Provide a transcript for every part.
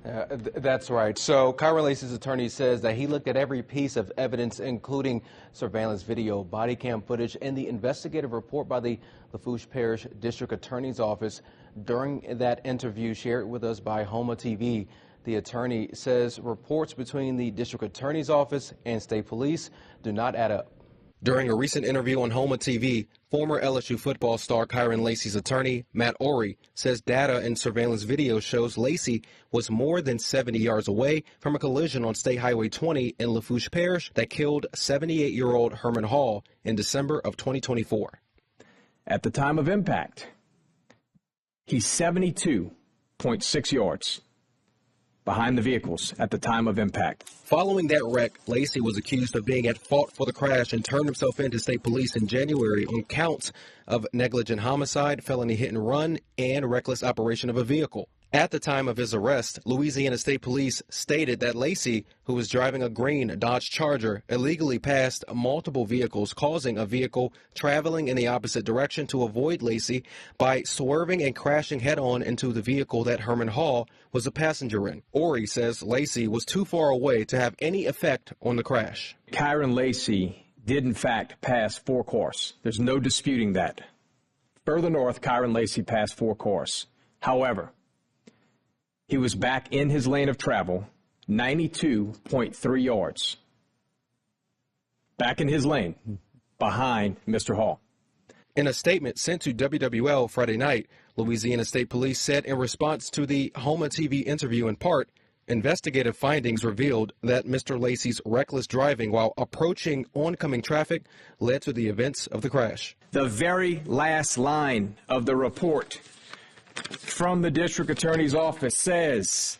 That's right. So KYREN LACY's attorney says that he looked at every piece of evidence, including surveillance video, body cam footage, and the investigative report by the Lafourche Parish District Attorney's Office. During that interview shared with us by Homa TV, the attorney says reports between the District Attorney's Office and state police do not add up. During a recent interview on Homa TV, former LSU football star KYREN LACY's attorney, Matt Orey, says data and surveillance video shows LACY was more than 70 yards away from a collision on State Highway 20 in Lafourche Parish that killed 78-year-old Herman Hall in December of 2024. At the time of impact, he's 72.6 yards behind the vehicles at the time of impact. Following that wreck, LACY was accused of being at fault for the crash and turned himself in to state police in January on counts of negligent homicide, felony hit and run, and reckless operation of a vehicle. At the time of his arrest, Louisiana State Police stated that LACY, who was driving a green Dodge Charger, illegally passed multiple vehicles, causing a vehicle traveling in the opposite direction to avoid LACY by swerving and crashing head-on into the vehicle that Herman Hall was a passenger in. Orey says LACY was too far away to have any effect on the crash. KYREN LACY did, in fact, pass 4 cars. There's no disputing that. Further north, KYREN LACY passed 4 cars. However, he was back in his lane of travel, 92.3 yards. Back in his lane, behind Mr. Hall. In a statement sent to WWL Friday night, Louisiana State Police said in response to the Homa TV interview in part, investigative findings revealed that Mr. LACY's reckless driving while approaching oncoming traffic led to the events of the crash. The very last line of the report from the District Attorney's Office says,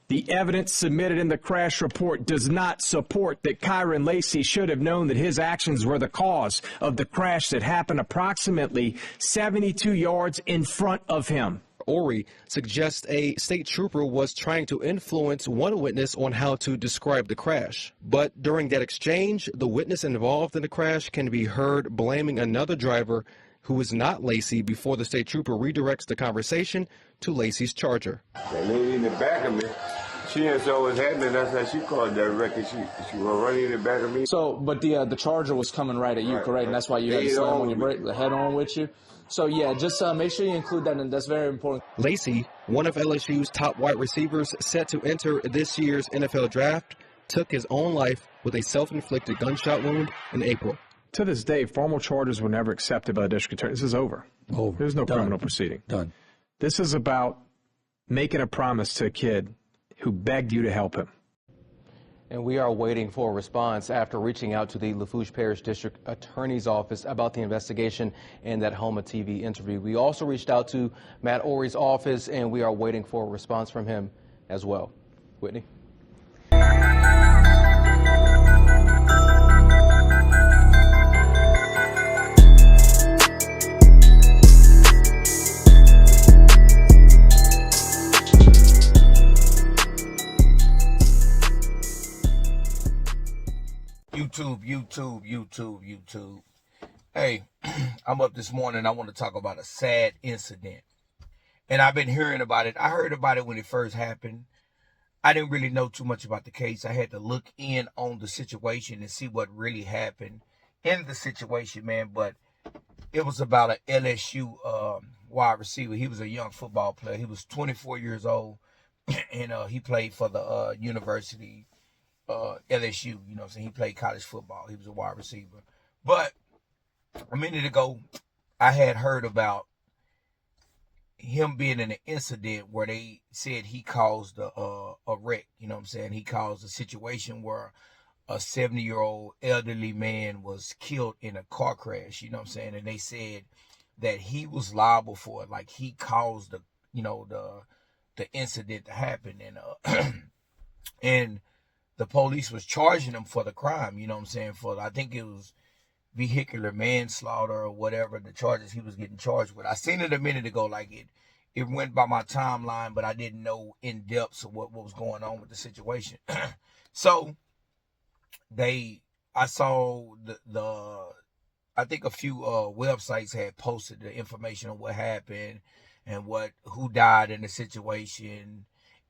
the evidence submitted in the crash report does not support that KYREN LACY should have known that his actions were the cause of the crash that happened approximately 72 yards in front of him. Orey suggests a state trooper was trying to influence one witness on how to describe the crash. But during that exchange, the witness involved in the crash can be heard blaming another driver who is not LACY before the state trooper redirects the conversation to LACY's Charger. That lady in the back of me, she didn't know what's happening. That's how she called that record. She was running in the back of me. So, but the Charger was coming right at you, right, correct? Right. And that's why you had to slam on your brake, the head on with you. So, yeah, just make sure you include that, and that's very important. LACY, one of LSU's top wide receivers set to enter this year's NFL draft, took his own life with a self-inflicted gunshot wound in April. To this day, formal charges were never accepted by the district attorney. This is over. There's no criminal proceeding. Done. This is about making a promise to a kid who begged you to help him. And we are waiting for a response after reaching out to the Lafourche Parish District Attorney's Office about the investigation and that Homa TV interview. We also reached out to Matt Orey's office, and we are waiting for a response from him as well. Whitney? YouTube. Hey, I'm up this morning. I want to talk about a sad incident. And I've been hearing about it. I heard about it when it first happened. I didn't really know too much about the case. I had to look in on the situation and see what really happened in the situation, man. But it was about an LSU wide receiver. He was a young football player. He was 24 years old, and he played for the university LSU, you know what I'm saying? He played college football. He was a wide receiver. But a minute ago, I had heard about him being in an incident where they said he caused a wreck, you know what I'm saying? He caused a situation where a 70-year-old elderly man was killed in a car crash, you know what I'm saying? And they said that he was liable for it, like he caused the incident to happen. And and the police was charging him for the crime, you know what I'm saying, for, I think it was vehicular manslaughter or whatever the charges he was getting charged with. I seen it a minute ago, like it went by my timeline, but I didn't know in depth of what was going on with the situation. So I saw I think a few websites had posted the information on what happened and who died in the situation.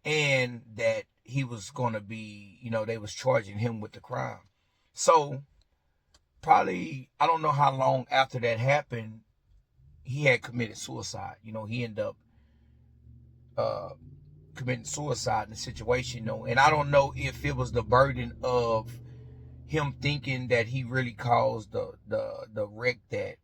and that he was going to be, they was charging him with the crime. So probably, I don't know how long after that happened, he had committed suicide. He ended up committing suicide in the situation, and I don't know if it was the burden of him thinking that he really caused the wreck that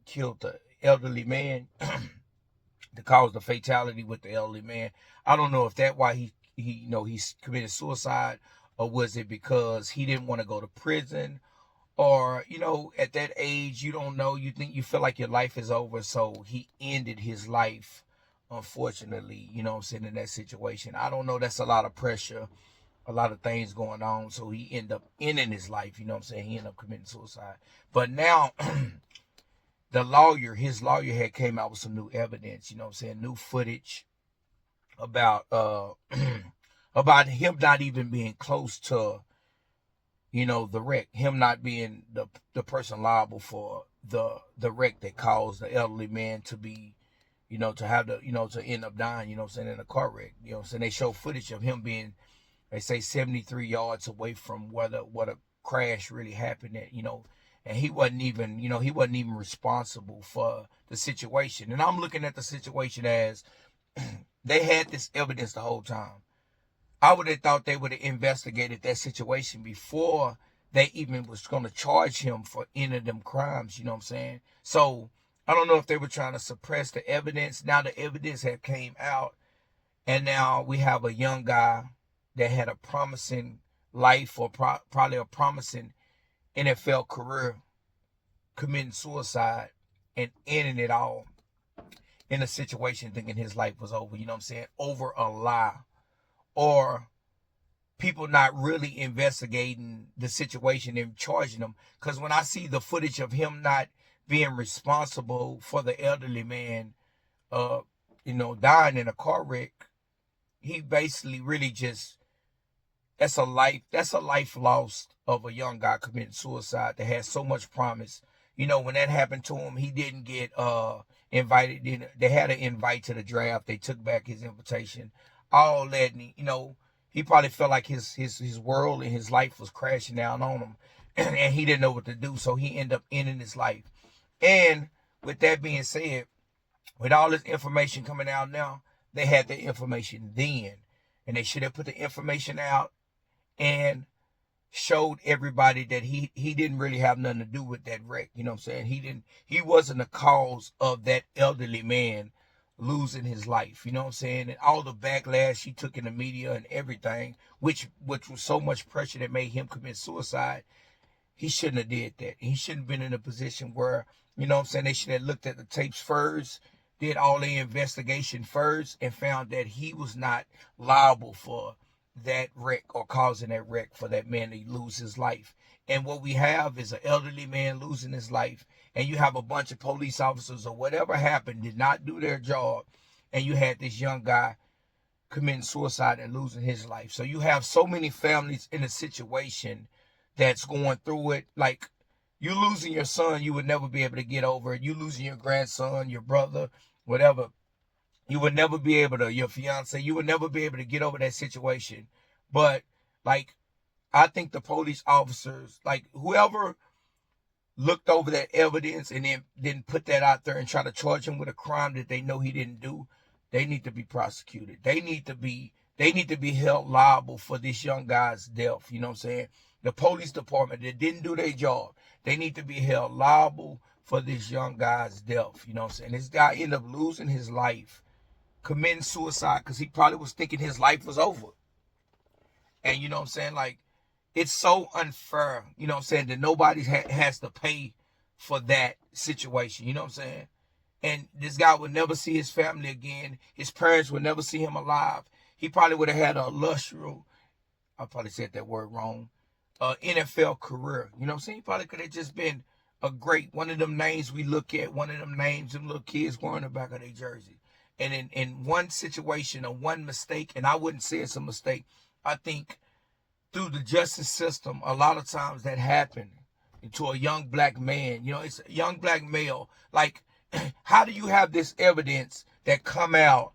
killed the elderly man, to cause the fatality with the elderly man. I don't know if that's why he committed suicide, or was it because he didn't want to go to prison, or at that age you don't know, you feel like your life is over, so he ended his life, unfortunately, in that situation. I don't know, that's a lot of pressure, a lot of things going on, so he ended up ending his life, he ended up committing suicide. But now his lawyer had came out with some new evidence, new footage about about him not even being close to the wreck, him not being the person liable for the wreck that caused the elderly man to be, to have to end up dying, in a car wreck. They show footage of him being, they say 73 yards away from where the crash really happened at, and he wasn't even responsible for the situation. And I'm looking at the situation as they had this evidence the whole time. I would have thought they would have investigated that situation before they even was going to charge him for any of them crimes, So I don't know if they were trying to suppress the evidence. Now the evidence had came out, and now we have a young guy that had a promising life, or probably a promising NFL career, committing suicide and ending it all in a situation thinking his life was over, over a lie, or people not really investigating the situation and charging them. Because when I see the footage of him not being responsible for the elderly man, dying in a car wreck, he basically really just, that's a life lost of a young guy committing suicide that has so much promise. When that happened to him, he didn't get invited. They had an invite to the draft. They took back his invitation. All that, he probably felt like his world and his life was crashing down on him, and he didn't know what to do. So he ended up ending his life. And with that being said, with all this information coming out now, they had the information then, and they should have put the information out and showed everybody that he didn't really have nothing to do with that wreck. He wasn't the cause of that elderly man losing his life, and all the backlash he took in the media and everything, which was so much pressure that made him commit suicide. He shouldn't have did that. He shouldn't have been in a position where, they should have looked at the tapes first, did all the investigation first, and found that he was not liable for that wreck or causing that wreck for that man to lose his life. And what we have is an elderly man losing his life, and you have a bunch of police officers or whatever happened did not do their job, and you had this young guy committing suicide and losing his life. So you have so many families in a situation that's going through it. Like, you losing your son, you would never be able to get over it. You losing your grandson, your brother, whatever, you would never be able to, your fiance, you would never be able to get over that situation. But, like, I think the police officers, like, whoever looked over that evidence and then didn't put that out there and try to charge him with a crime that they know he didn't do, they need to be prosecuted. They need to be held liable for this young guy's death. The police department that didn't do their job, they need to be held liable for this young guy's death. This guy ended up losing his life, committing suicide, because he probably was thinking his life was over. And like, it's so unfair, that nobody has to pay for that situation, And this guy would never see his family again. His parents would never see him alive. He probably would have had a illustrious, I probably said that word wrong, NFL career. He probably could have just been a great, one of them names we look at, one of them names them little kids wearing in the back of their jersey. And in one situation or one mistake, and I wouldn't say it's a mistake, I think through the justice system, a lot of times that happened to a young black man. It's a young black male. Like, how do you have this evidence that come out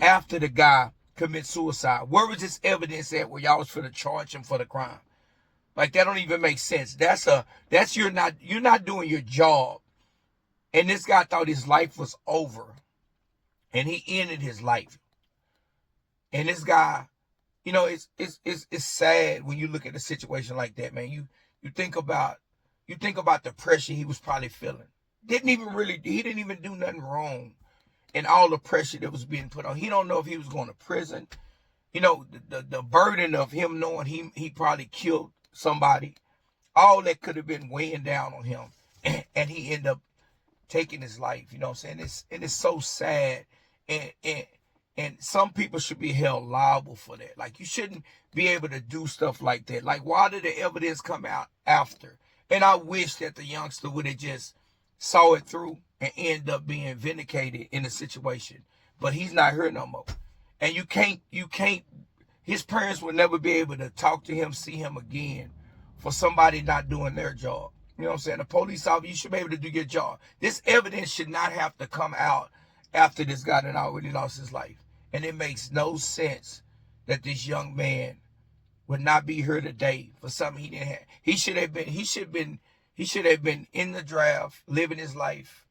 after the guy commit suicide? Where was this evidence at where y'all was for to charge him for the crime? Like, that don't even make sense. You're not doing your job. And this guy thought his life was over. And he ended his life. And this guy, you know, it's sad when you look at a situation like that, man. You think about the pressure he was probably feeling. He didn't even do nothing wrong. And all the pressure that was being put on. He don't know if he was going to prison. You know, the burden of him knowing he probably killed somebody. All that could have been weighing down on him. And he ended up taking his life. You know what I'm saying? It's so sad. And some people should be held liable for that. Like, you shouldn't be able to do stuff like that. Like, why did the evidence come out after? And I wish that the youngster would have just saw it through and end up being vindicated in the situation. But he's not here no more. And you can't, his parents will never be able to talk to him, see him again for somebody not doing their job. You know what I'm saying? A police officer, you should be able to do your job. This evidence should not have to come out after this guy that already lost his life. And it makes no sense that this young man would not be here today for something he didn't have. He should have been in the draft, living his life,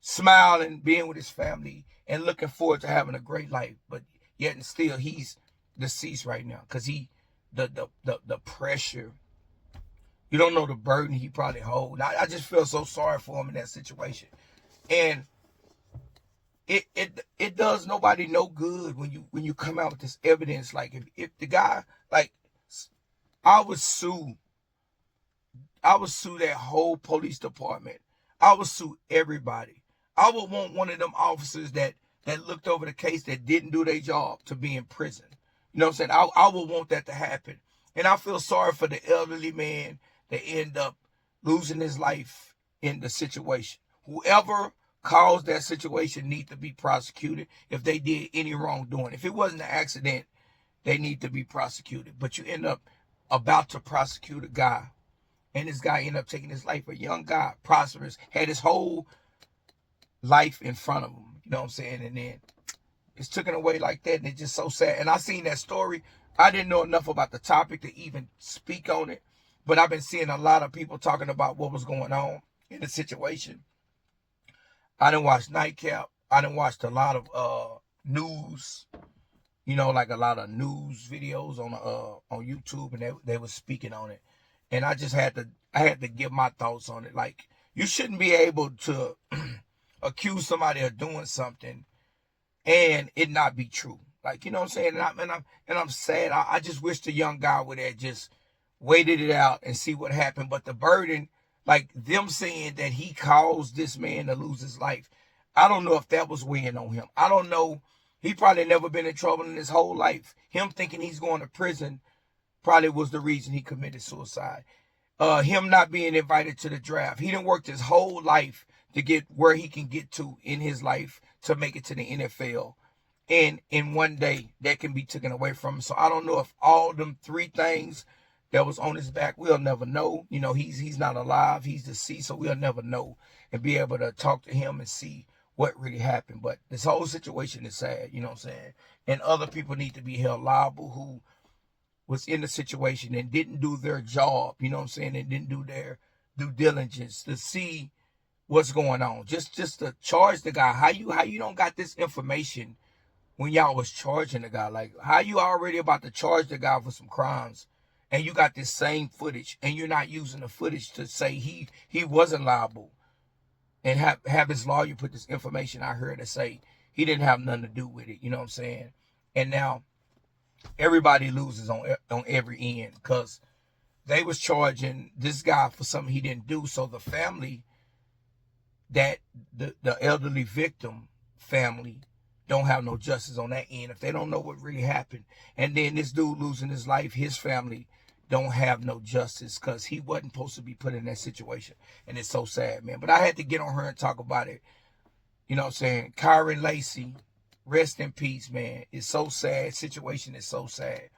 smiling, being with his family, and looking forward to having a great life. But yet and still, he's deceased right now because the pressure. You don't know the burden he probably holds. I just feel so sorry for him in that situation. And it does nobody no good when you come out with this evidence. Like, if the guy, like, I would sue that whole police department. I would sue everybody. I would want one of them officers that looked over the case that didn't do their job to be in prison. You know what I'm saying? I would want that to happen. And I feel sorry for the elderly man that end up losing his life in the situation. Whoever caused that situation need to be prosecuted if they did any wrongdoing. If it wasn't an accident, they need to be prosecuted. But you end up about to prosecute a guy, and this guy ended up taking his life. A young guy, prosperous, had his whole life in front of him. You know what I'm saying? And then it's taken away like that, and it's just so sad. And I seen that story. I didn't know enough about the topic to even speak on it, but I've been seeing a lot of people talking about what was going on in the situation. I done watched Nightcap. I done watched a lot of news, you know, like a lot of news videos on YouTube, and they were speaking on it. And I just had to give my thoughts on it. Like, you shouldn't be able to accuse somebody of doing something and it not be true. Like, you know what I'm saying? And I'm sad. I just wish the young guy would have just waited it out and see what happened. But the burden, like them saying that he caused this man to lose his life, I don't know if that was weighing on him. I don't know. He probably never been in trouble in his whole life. Him thinking he's going to prison probably was the reason he committed suicide. Him not being invited to the draft. He done worked his whole life to get where he can get to in his life to make it to the NFL. And in one day, that can be taken away from him. So I don't know if all them three things that was on his back, we'll never know. You know, he's not alive. He's deceased, so we'll never know and be able to talk to him and see what really happened. But this whole situation is sad, you know what I'm saying? And other people need to be held liable who was in the situation and didn't do their job, you know what I'm saying, and didn't do their due diligence to see what's going on. Just to charge the guy. How you don't got this information when y'all was charging the guy? Like, how you already about to charge the guy for some crimes and you got this same footage and you're not using the footage to say he wasn't liable and have his lawyer put this information out here to say he didn't have nothing to do with it, you know what I'm saying? And now everybody loses on every end because they was charging this guy for something he didn't do. So the family, that the elderly victim family, don't have no justice on that end if they don't know what really happened. And then this dude losing his life, his family don't have no justice because he wasn't supposed to be put in that situation. And it's so sad, man. But I had to get on her and talk about it. You know what I'm saying? KYREN LACY, rest in peace, man. It's so sad. Situation is so sad.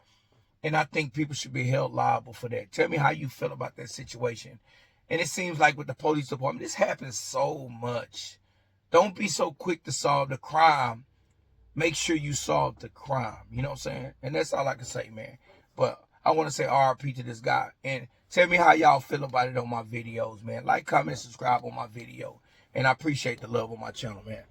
And I think people should be held liable for that. Tell me how you feel about that situation. And it seems like with the police department, this happens so much. Don't be so quick to solve the crime make sure you solve the crime. You know what I'm saying? And that's all I can say, man. But I want to say RIP to this guy. And tell me how y'all feel about it on my videos, man. Like, comment, subscribe on my video. And I appreciate the love on my channel, man.